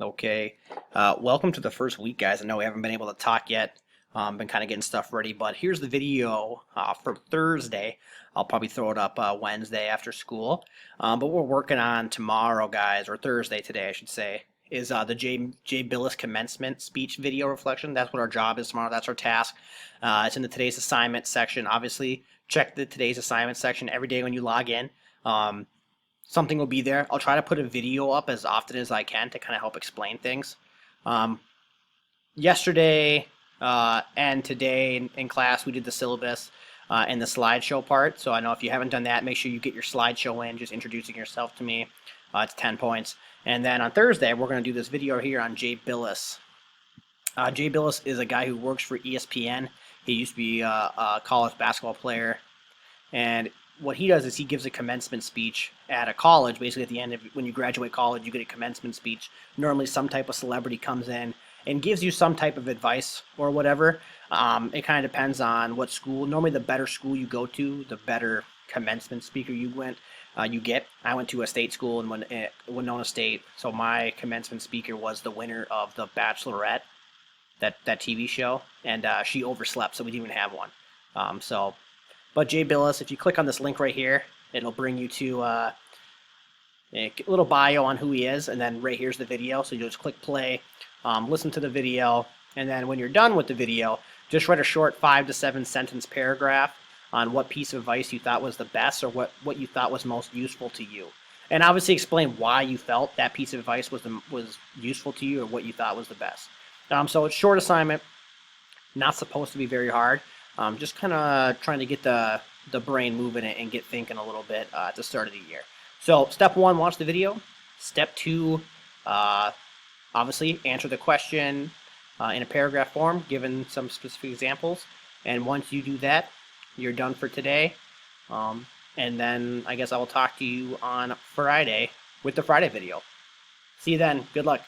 Okay. Welcome to the first week, guys. I know we haven't been able to talk yet. Been kind of getting stuff ready, but here's the video for Thursday. I'll probably throw it up Wednesday after school. But we're working on tomorrow, guys, or Thursday today, I should say, is the Jay Billis commencement speech video reflection. That's what our job is tomorrow. That's our task. It's in the today's assignment section. Obviously, check the today's assignment section every day when you log in. Something will be there. I'll try to put a video up as often as I can to kind of help explain things. Um, Yesterday and today in class, we did the syllabus and the slideshow part. So I know if you haven't done that, make sure you get your slideshow in, just introducing yourself to me. It's 10 points. And then on Thursday, we're going to do this video here on Jay Billis. Jay Billis is a guy who works for ESPN. He used to be a college basketball player, and what he does is he gives a commencement speech at a college. Basically, at the end of when you graduate college, you get a commencement speech. Normally, some type of celebrity comes in and gives you some type of advice or whatever. It kind of depends on what school. Normally, the better school you go to, the better commencement speaker you get. I went to a state school in Winona State, so my commencement speaker was the winner of The Bachelorette, that TV show, and she overslept, so we didn't even have one. But Jay Billis, if you click on this link right here, it'll bring you to a little bio on who he is, and then right here's the video. So you'll just click play, listen to the video, and then when you're done with the video, just write a short 5 to 7 sentence paragraph on what piece of advice you thought was the best or what you thought was most useful to you. And obviously explain why you felt that piece of advice was useful to you or what you thought was the best. So it's short assignment, not supposed to be very hard. Just kind of trying to get the brain moving and get thinking a little bit at the start of the year. So step one, watch the video. Step two, obviously answer the question in a paragraph form, given some specific examples. And once you do that, you're done for today. And then I guess I will talk to you on Friday with the Friday video. See you then. Good luck.